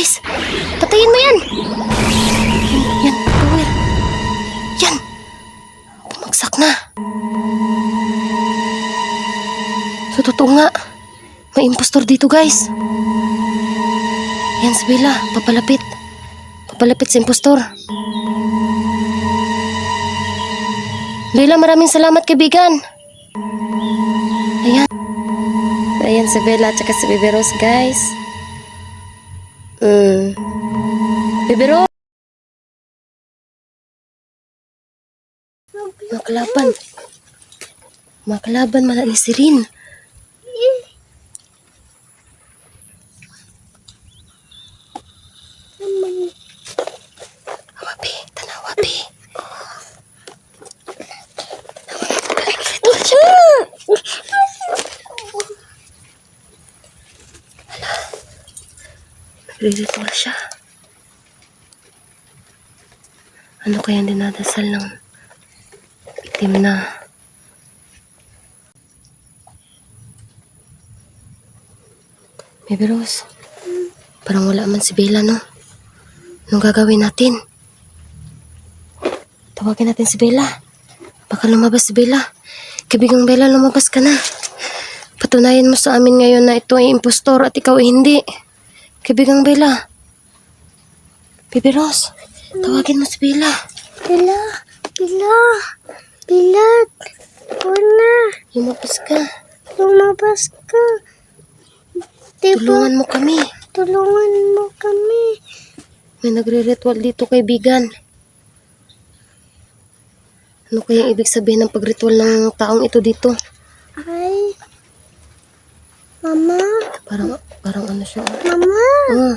guys. Patayin mo yan. Yan, power. Yan. Bumagsak na. So, totoo nga. May impostor dito, guys. Yan si Bella. Papalapit. Papalapit sa impostor. Bella, maraming salamat, kaibigan. Ayan. Ayan si Bella at saka si Baby Rose, guys. Baby Rose. Makalaban. Makalaban mala ni Sirin. Awabi, tanawa, bi. Nagre-ritual siya. Ano kaya dinadasal ng itim na? Baby Rose, parang wala man si Bella, no? Anong gagawin natin? Tawagin natin si Bella. Baka lumabas si Bella. Kaibigang Bella, lumabas ka na. Patunayan mo sa amin ngayon na ito ay impostor at ikaw ay hindi. Kaibigang Bella. Baby Rose, tawagin mo si Bella. Bella, Bella, Bella, na. Lumabas ka. Lumabas ka. Diba? Tulungan mo kami. Tulungan mo kami. May nagre-ritual dito, kaibigan. Ano kayang ibig sabihin ng pagritual ng taong ito dito? Ay, Mama, Parang ano siya. Mama, Oh,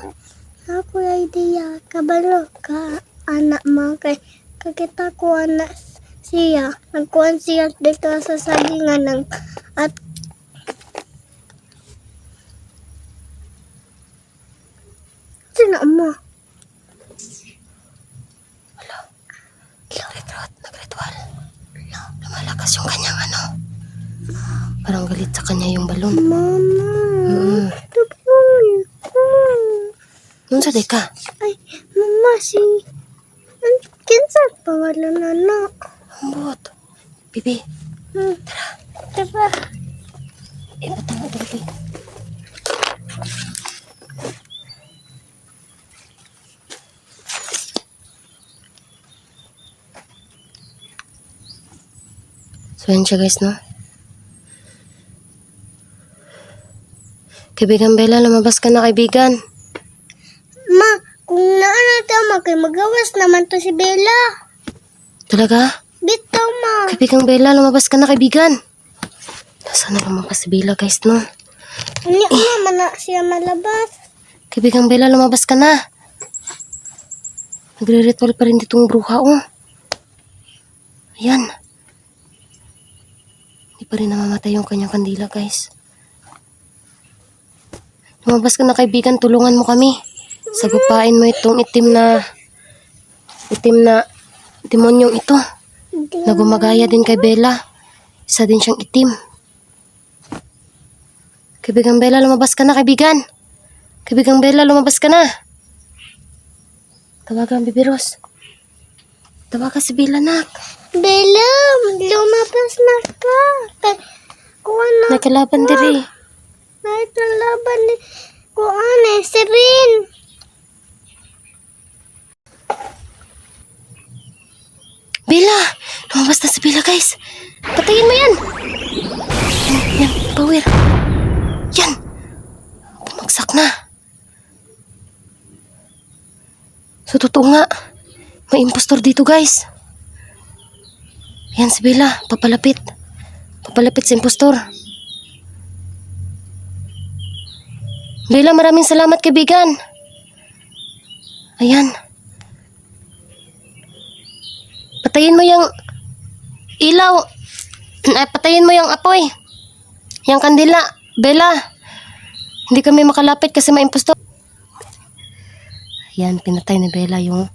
ako ay idea. Kabalo ka, anak mo. Kakita ko anak siya. Nagkuhan siya dito sa sagingan ng at sino mo? nagritual. Lumalakas yung kanyang ano. Parang galit sa kanya yung balon. Mama, tapon ko. Nung sa deka. Ay, Mama, kinsa pangalan anak? Ambot. Bibi. Diba? Batang mo dali. So yan siya, guys, no? Kaibigan Bella, lumabas ka na, kaibigan. Ma, kung naano tama kay magawas naman to si Bella. Talaga? Bitaw, ma. Kaibigan Bella, lumabas ka na, kaibigan. Nasaan na lumabas si Bella, guys, no? Hindi naman na siya malabas. Kaibigan Bella, lumabas ka na. Nagre-ritual pa rin ditong bruha, oh. Ayan. Hindi pa rin namamatay yung kanyang kandila, guys. Lumabas ka na, kaibigan. Tulungan mo kami. Sagupain mo itong itim na demonyong ito. Na gumagaya din kay Bella. Isa din siyang itim. Kaibigang Bella, lumabas ka na, kaibigan. Kaibigang Bella, lumabas ka na. Tawagan, Baby Rose. Tawagan si Bella, nak. Bella, lumabas na ka. Kuha na. May kalaban diri. Naitalaban ni kuha na. Sirin. Bella! Lumabas na si Bella, guys. Patayin mo yan. Yan, power. Yan. Bumagsak na. So, totoo nga. May impostor dito, guys. Yan si Bella. Papalapit. Papalapit sa impostor. Bella, maraming salamat, kaibigan. Ayan. Patayin mo yung ilaw. Ay, patayin mo yung apoy. Yung kandila. Bella. Hindi kami makalapit kasi may impostor. Ayan, pinatay ni Bella yung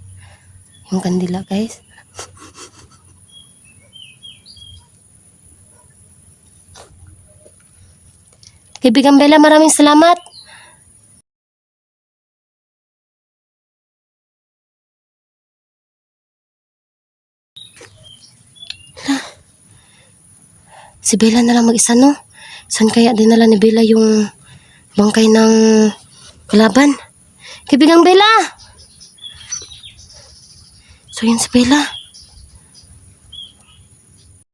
kandila, guys. Kaibigan Bella, maraming salamat. Si Bella na lang mag-isa, no? Saan kaya dinala ni Bella yung bangkay ng kalaban? Kaibigang Bella! So, yan si Bella.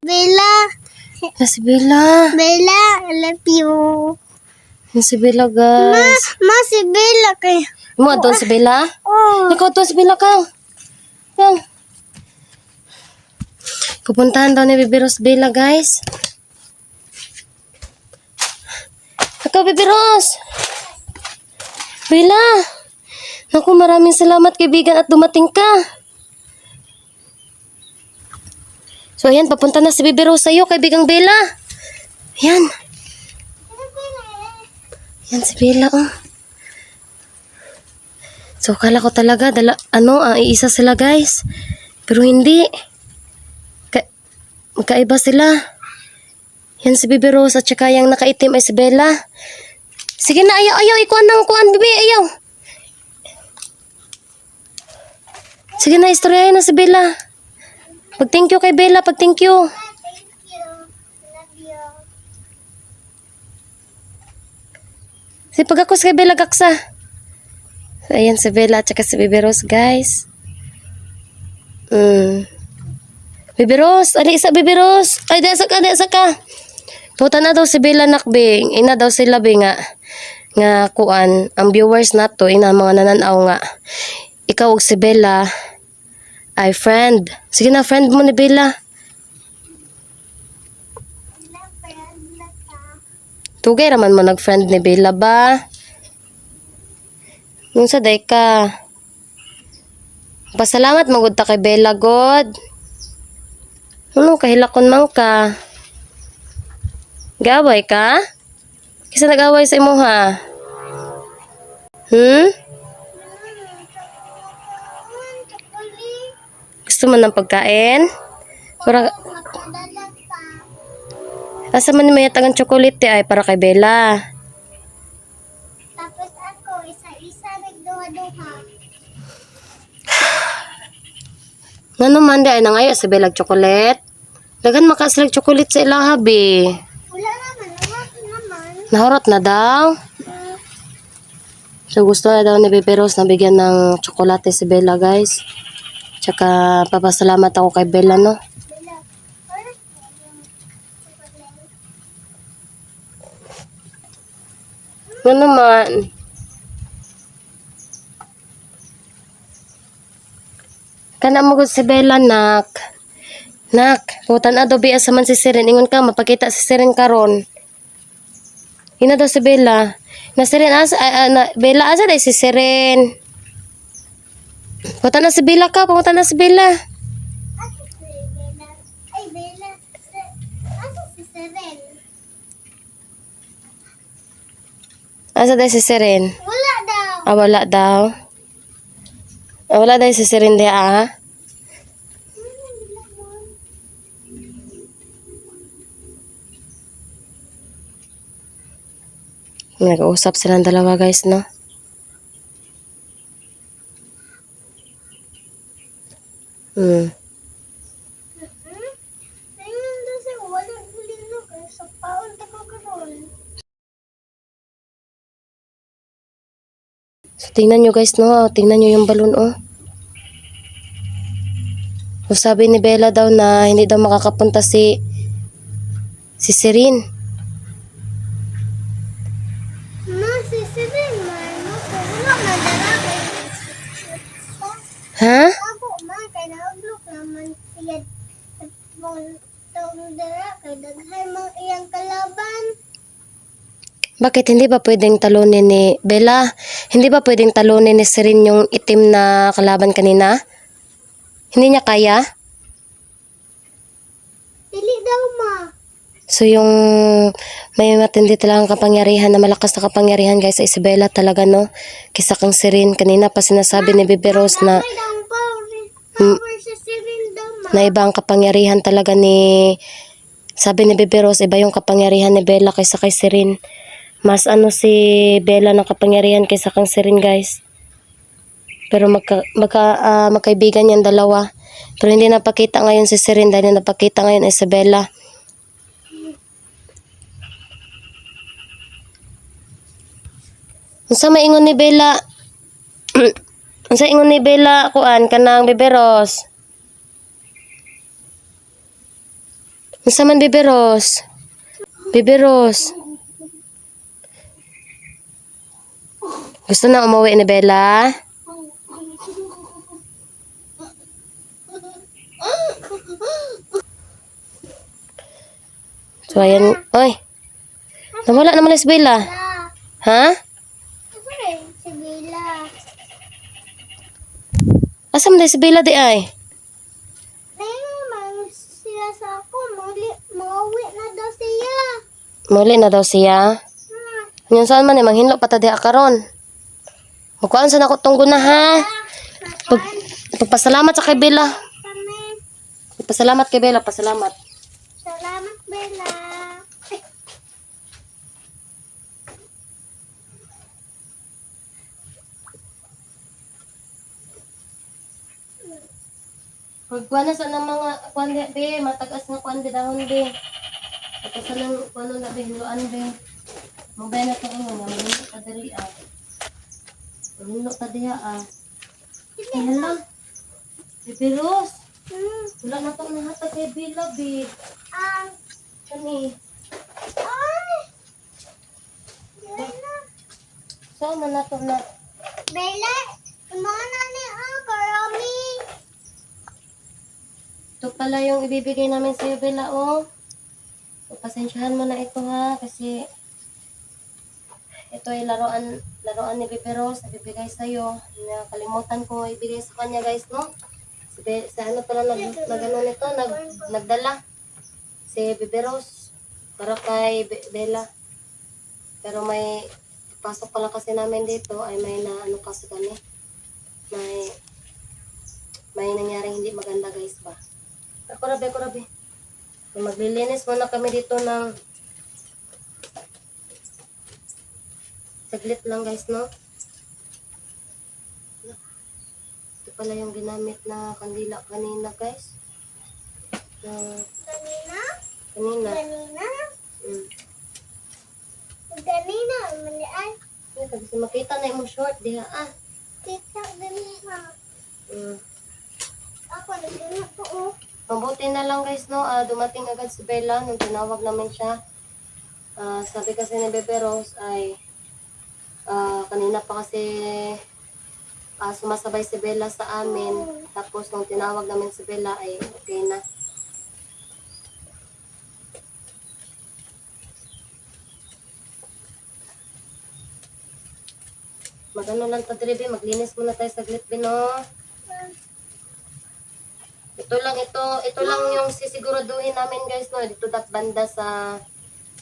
Bella, Si Bella. Bella, I love you. Yan si Bella, guys. Si Bella kay. Mo doon si Bella? Oh, Ikaw doon si Bella ka. Yan. Pupuntahan daw ni Bibi Rose Bella, guys. Ikaw, Bibi Rose. Bella. Naku, maraming salamat, kaibigan, at dumating ka. So, ayan, papunta na si Bibi Rose sa'yo, kaibigang Bella. Ayan. Yan si Bella, oh. So, kala ko talaga, iisa sila, guys. Pero hindi. Magkaiba sila. Yan si Bibi Rose at saka yung nakaitim ay si Bella. Sige na, ayaw, ikuan ng kuan, Bibi, ayaw. Sige na, istoryahin na si Bella. Pag-thank you kay Bella, pag-thank you. thank you. Love you. Si pag-akos kay Bella, gaksa. So, ayan si Bella at saka si Bibi Rose, guys. Bibi Rose, ali isa Bibi Rose. Ay, desa ka. Puta na daw si Bella nakbing. Ina daw sila nga kuan. Ang viewers na to, ina mga nananaw nga. Ikaw og si Bella ay friend. Sige na, friend mo ni Bella. Tugay raman mo nag-friend ni Bella ba? Nung sa day ka. Pasalamat magud ta kay Bella, God. Ano, kahilakon man ka. Gaway ka? Kisa nag-away sa imo, ha? Gusto mo ng pagkain? Para, asa man may tagang chocolate ay para kay Bella. Tapos ako, isa-isa nagduha-duha. Nga naman di ay nangayo sa Bella chocolate. Dagan makasalag chocolate sa ilang habi. Wala naman, naman. Nahurot na daw. So gusto na daw ni Bibi Rose na bigyan ng tsokolate si Bella, guys. Tsaka papasalamat ako kay Bella, no? Bella, Nga naman. Kana mo gud si Bella, nak. Nak, putan adobe asa man si Siren. Ingon ka, mapakita si Siren karon. Ina daw si Bella. Na Siren, Bella, asa day si Siren? Putan na si Bella ka, putan na si Bella. Asa si Bella? Ay, Bella. Asa si Seren? Asa day si Siren? Wala daw. Wala daw. Wala day si Siren dia, ah. Nag-uusap silang dalawa, guys, no? Ayun daw siya, wala bulino kaya sa paon tako karon. So, tingnan nyo, guys, no? Tingnan nyo yung balon, oh. So, sabi ni Bella daw na hindi daw makakapunta si Sirin. Ma, si Seren man. Wala na dara kay. Ha? Ako man kay na-block naman siya. At taong dara kay daghay mang iyang kalaban. Bakit hindi ba pwedeng talunin ni Bella? Hindi ba pwedeng talunin ni Sirin yung itim na kalaban kanina? Hindi niya kaya? Dili daw ma. So yung may matindi talagang kapangyarihan na malakas na kapangyarihan, guys, sa Isabela talaga, no? Kisa kang Sirin. Kanina pa sinasabi ni Bibi Rose na May daw power sa Seren daw ma. na iba ang kapangyarihan talaga ni, sabi ni Bibi Rose, iba yung kapangyarihan ni Bella kaysa kay Sirin. Mas ano si Bella ng kapangyarihan kaysa kang Sirin, guys. Pero magkaibigan yan dalawa. Pero hindi napakita ngayon si Sirin dahil napakita ngayon Isabela. Unsa maingon ni Bella? Unsa ingon ni Bella kuan kanang biberos? Unsa man biberos? Biberos. Gusto na umuwi ni Bella? So ayan, oy. Nawala naman si Bella. Ha? Si Bella. Asam na si Bella di ay? Naman siya sa ako. Mauwi na daw siya. Muli na daw siya. Ngayon saan man manghinlo pa ta diha karon. Magkuan sa nako tunggo na ha. Pagpasalamat sa kay Bella. Kami. Pagpasalamat kay Bella, pasalamat. Salamat, Bella. Pagkuan na sa nang mga kuan di be, matagas nga kuan di dahon be. Tapos sa nang kuan na be hiluan be. Mabay na to ingon nga mahilo ka diri ah. Mahilo ka diha ah. Hello. Bibiros. Wala na to nahatag kay Bella be. Kani. Ay! Bella. Saan man na to na? Bella, mana ni karami. Ito pala yung ibibigay namin sa'yo, Bella, oh. Pasensyahan mo na ito, ha, kasi ito ay laruan ni Biberos, ibibigay sa'yo. Nakalimutan ko ibigay sa kanya, guys, no? Sa ano pala nagano nito, nagdala. Si Biberos, para kay Bella. Pero may pasok pala kasi namin dito, ay may na ano kasi kami. May nangyaring hindi maganda, guys, ba? Ako rabi. Maglilinis muna kami dito ng saglit lang, guys, no? Ito pala yung ginamit na kandila kanina, guys. Kanina? Kanina. Kanina? Mm. Kanina, malian. Kasi makita na yung short, diha, ah. Kita kanina. Mm. Ako, nagdala ko, oh. Mabuti na lang, guys, no? Dumating agad si Bella nung tinawag namin siya. Sabi kasi ni Bebe Rose ay kanina pa kasi sumasabay si Bella sa amin. Tapos nung tinawag namin si Bella ay okay na. Magano lang ta diri, maglinis muna tayo saglit, Bino. Ito lang yung sisiguraduhin namin, guys, no. Dito banda sa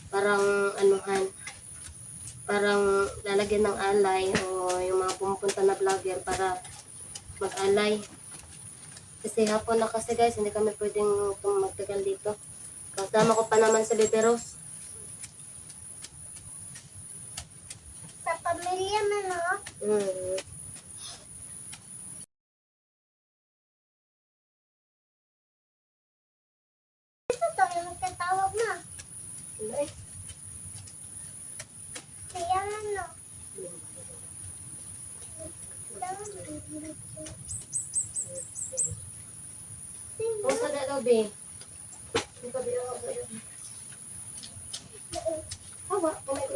parang anuhan. Parang lalagyan ng alay o yung mga pumupunta na vlogger para mag-alay. Kasi hapon na kasi, guys, hindi kami pwedeng magtagal dito. Kasama ko pa naman sa Bebe Rose. Sa pamilya mo, no? Ito to, yung magtatawag na. Ay, Kaya ano? kung sa dalabi? Hindi pa bilang ako sa'yo. Hawa, kumay ko.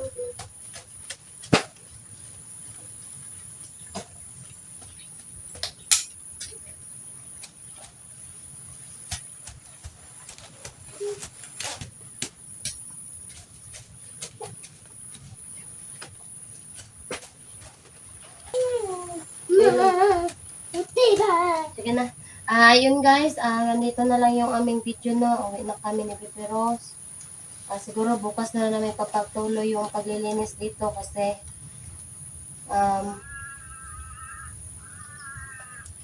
Sige na. Yun, guys, nandito na lang yung aming video, no. Uwi na kami ni Bebe Rose. Siguro bukas na namin papagtuloy yung paglilinis dito kasi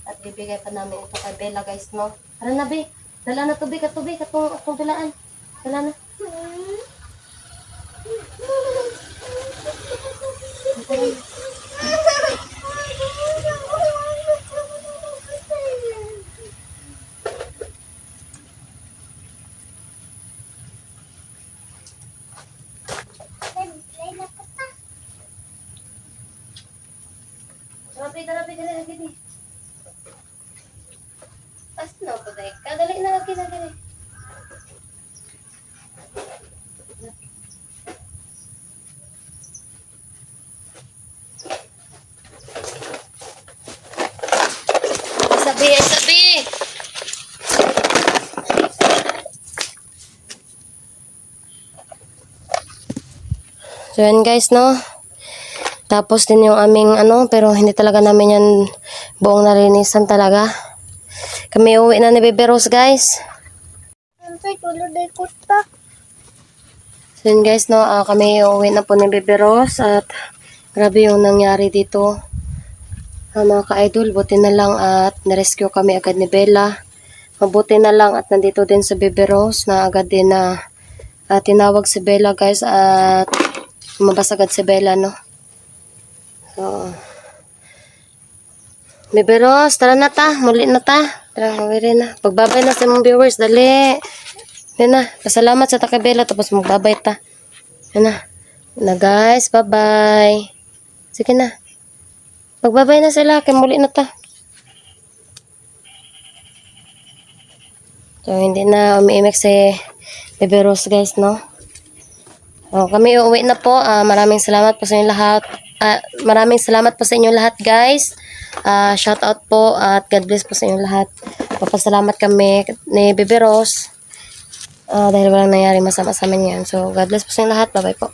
at bibigay pa namin ito kay Bella, guys, no. Tara na, Be. Dala na tubig, atong dalaan. Dala na. Darabi, dali. Asno po tayo. Kadali na lagi na gani. Sabi. So yan guys, no. Tapos din yung aming pero hindi talaga namin yan buong nalinisan talaga. Kami uwi na ni Baby Rose guys. Antay, tulad ay kuta. So yun guys, no, kami uwi na po ni Baby Rose at grabe yung nangyari dito. Mga ka-idol, buti na lang at narescue kami agad ni Bella. Mabuti na lang at nandito din sa Baby Rose na agad din na tinawag si Bella guys at lumabas agad si Bella, no. So, Baby Rose, tara na ta, muli na ta. Tara, muli na. Pagbabay na sa mga viewers, dali. Yan na, pasalamat sa taka Bella tapos magbabay ta. Yan na guys, bye-bye. Sige na. Magbabay na sila, kaya muli na ta. So, hindi na umiimik si Baby Rose guys, no? So, kami uuwi na po. Maraming salamat po sa inyo lahat. Maraming salamat po sa inyo lahat guys. Shout out po at God bless po sa inyo lahat. Papasalamat kami ni Baby Rose. Dahil walang nangyari masama sa amin yan. So, God bless po sa inyo lahat. Bye-bye po.